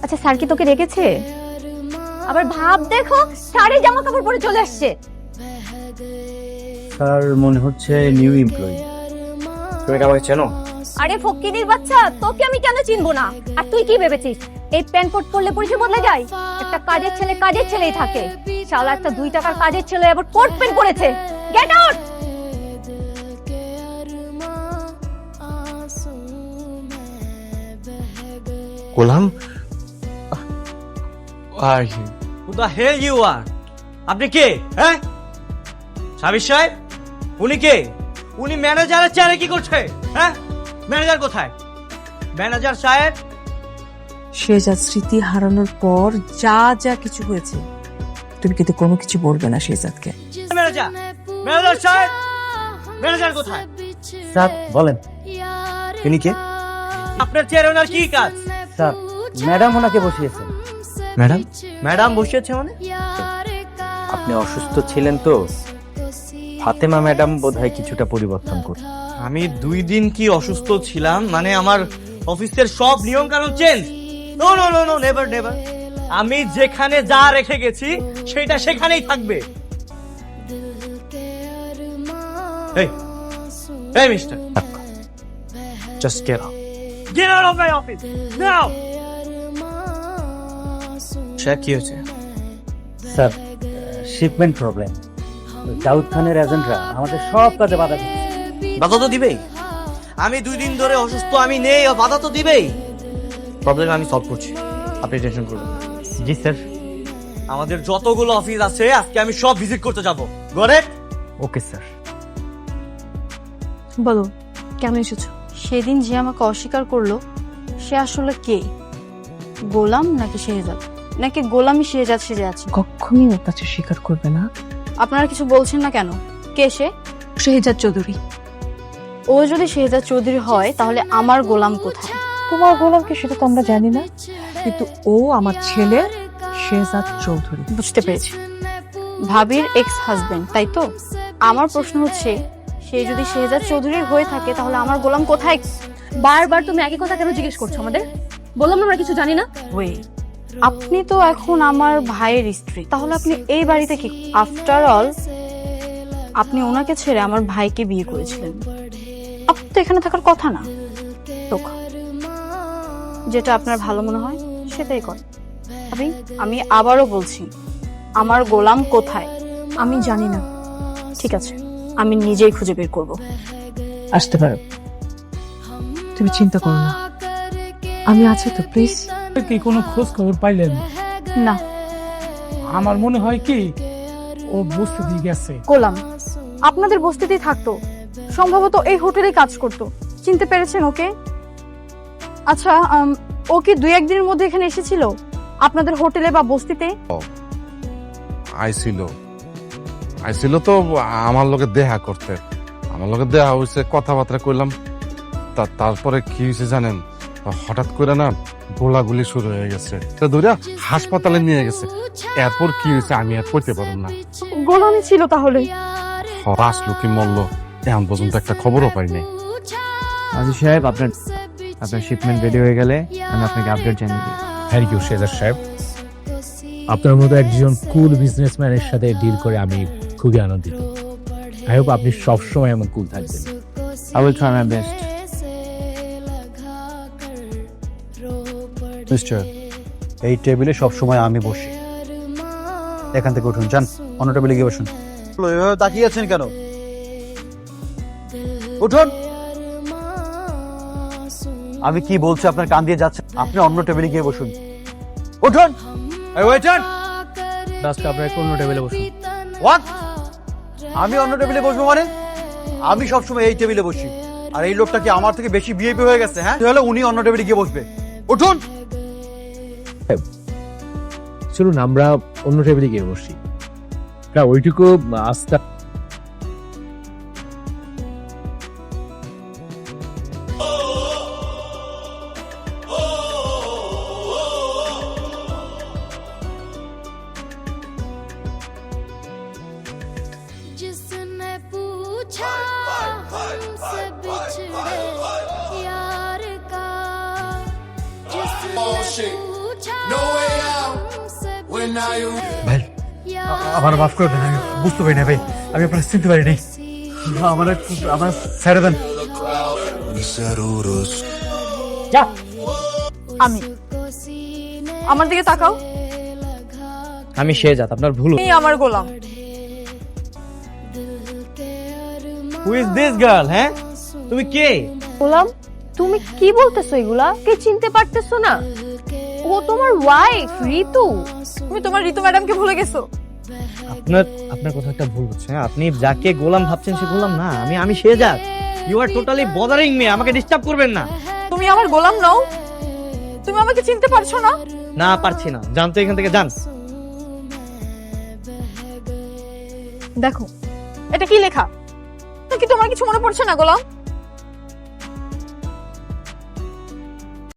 আচ্ছা স্যার কি তোকে রেখেছে? আবার ভাব দেখো, শাড়ি জামা কাপড় পরে চলে আসছে। স্যার মনে হচ্ছে নিউ এমপ্লয়ি। তুমি কি আমাকে চেনো? আরে ফকিনির বাচ্চা, তোকে আমি কেন চিনবো না? আর তুই কি ভেবেছিস এই প্যান্ট কোট পরলে পরিচয় বদলে যায়? একটা কাজের ছেলে কাজের ছেলেই থাকে। শালা একটা 2 টাকার কাজের ছেলে আবার কোট প্যান্ট পরেছে। Get out! গোলাম, Who the hell you are? আপনি কে? হ্যাঁ সাবির সাহেব, উনি কে? উনি ম্যানেজারের চেয়ারে কি করছে? হ্যাঁ ম্যানেজার কোথায়? ম্যানেজার সাহেব, শেহজাদ স্মৃতি হারানোর পর যা যা কিছু হয়েছে তুমি কিন্তু কোনো কিছু বলবে না শেহজাদকে। ম্যানেজার, ম্যানেজার সাহেব, ম্যানেজার কোথায়? স্যার বলেন, ইনি কে? আপনার চেয়ারে ওনার কি কাজ? স্যার ম্যাডাম ওনাকে বসিয়েছেন। ম্যাডাম? ম্যাডাম বসিয়েছে মানে? আপনি অসুস্থ ছিলেন তো, ফাতেমা ম্যাডাম বোধহয় কিছুটা পরিবর্তন করুন। আমি 2 দিন কি অসুস্থ ছিলাম মানে আমার অফিসের সব নিয়ম কানুন change? No no no no, never never. আমি যেখানে যা রেখে গেছি সেটা সেখানেই থাকবে। এই এই mister, just get out. Get out of my office now. সে কি হয়েছে? Sir shipment problem. দাউদ খানের এজেন্টরা আমাদের সব কাজে বাধা দিচ্ছে। বাধা তো দিবেই। আমি 2 দিন ধরে অসুস্থ, আমি নেই, বাধা তো দিবেই। প্রবলেম আমি সলভ করছি, আপনি টেনশন করবেন না। জি স্যার। আমাদের যতগুলো অফিস আছে আজকে আমি সব ভিজিট করতে যাব। গরেট? Okay sir. বলো কেমন এসেছো? সেদিন যে আমাকে অস্বীকার করলো সে আসলে কে? গোলাম নাকি শেহজাদ? নাকি গোলামই শেহজাদ সেজে আছে? কখনই ওর কাছে স্বীকার করবে না। আপনারা কিছু বলছেন না কেন? কে সে? শেহজাদ চৌধুরী। ও যদি শেহজাদ চৌধুরী হয় তাহলে আমার গোলাম কোথায়? তোমার গোলামকে সেটা তো আমরা জানি না, কিন্তু ও আমার ছেলে শেহজাদ চৌধুরী। বুঝতে পেরেছি, ভাবির এক্স হাজবেন্ড, তাই তো? আমার প্রশ্ন হচ্ছে, সে যদি শেহজাদ চৌধুরীর হয়ে থাকে তাহলে আমার গোলাম কোথায়? বারবার তুমি একই কথা কেন জিজ্ঞেস করছো আমাদের? বললাম আমরা কিছু জানি না। আপনি তো এখন আমার ভাইয়ের স্ত্রী, তাহলে আপনি এই বাড়িতে কি? আফটার অল আপনি ওনাকে ছেড়ে আমার ভাইকে বিয়ে করেছিলেন। আপনি তো এখানে থাকার কথা না। তো যেটা আপনার ভালো মনে হয় সেটাই কর। আমি আবারও বলছি, আমার গোলাম কোথায়? আমি জানি না। ঠিক আছে, আমি নিজেই খুঁজে বের করব। আসতে পারো, তুমি চিন্তা করো না, আমি আছি তো, প্লিজ। কি কোনো খোঁজ খবর পাইলেন? না। আমার মনে হয় কি ও বুঝতে দিয়ে গেছে। গোলাম আপনাদের বস্তিতেই থাকতো, সম্ভবত এই হোটেলে কাজ করতো। চিনতে পেরেছেন ওকে? আচ্ছা, ও কি 2-1 দিনের মধ্যে এখানে এসেছিল আপনাদের হোটেলে বা বস্তিতে? আইছিল তো আমার লোকে দেখা করতে। আমার লোকে দেখা হয়েছে, কথাবার্তা কইলাম। তারপরে কি হয়েছে জানেন? হঠাৎ করে না গোলাগুলি শুরু হয়ে গেছে, ধরে হাসপাতালে নিয়ে গেছে। এরপর কি হয়েছে আমি আর কইতে পারলাম না। গোলামই ছিল তাহলে? আসলো কি মরল এখন পর্যন্ত একটা খবরও পাই নাই। আজি সাহেব, আপনার শিপমেন্ট রেডি হয়ে গেলে আমি আপনাকে আপডেট জানিয়ে দিই। থ্যাংক ইউ শেহজাদ সাহেব। আপনার মতো একজন কুল বিজনেসম্যানের সাথে ডিল করে আমি খুবই আনন্দিত। আই হোপ আপনি সবসময় এমন কুল থাকবেন। I will try my best. Mister, এই টেবিলে সবসময় আমি বসি। এখান থেকে উঠুন, যান অন্য টেবিলে গিয়ে বসুন। এভাবে তাকিয়ে আছেন কেন? উঠুন। আমি কি বলছি আপনার কান দিয়ে যাচ্ছে? আপনি অন্য টেবিলে গিয়ে বসুন। উঠুন। এই ওয়েটার, লাস্ট আপনার অন্য টেবিলে বসুন। হোয়াট? আমি অন্য টেবিলে বসবো মানে? আমি সবসময় এই টেবিলে বসি। আর এই লোকটা কি আমার থেকে বেশি বিহেভি হয়ে গেছে? হ্যাঁ, তাহলে উনি অন্য টেবিলে গিয়ে বসবে। উঠুন। চলুন আমরা অন্য টেবিলে গিয়ে বসি। ওইটুকু আস্থা जिसने पूछा हमसे बिछड़े यार का, जिसने पूछा हमसे ভাই আমার মাফ করে দেন, আমি বুঝতে পারি না ভাই, আমি আপনার চিনতে পারি নাই। আমার ছেড়ে দেন। যা আমি আমার দিকে তাকাও, আমি শেহজাদ, আপনার ভুল। এই আমার গোলাম। Who is this girl? হ্যাঁ, তুমি কে? গোলাম, তুমি কি বলতেছো এগুলা? কে চিনতে পারতেছো না? ও তোমার ওয়াইফ ঋতু। তুমি তোমার ঋতু ম্যাডামকে ভুলে গেছো? আপনার কথা একটা ভুল হচ্ছে। হ্যাঁ, আপনি যাকে গোলাম ভাবছেন সে গোলাম না, আমি Shehzad. You are totally bothering me, আমাকে ডিস্টার্ব করবেন না। তুমি আমার গোলাম নও? তুমি আমাকে চিনতে পারছো না? না, পারছি না। যান তো এখান থেকে, যান। দেখো এটা কি লেখা, কি তোমার কিছু মনে পড়ছে না গোলাম?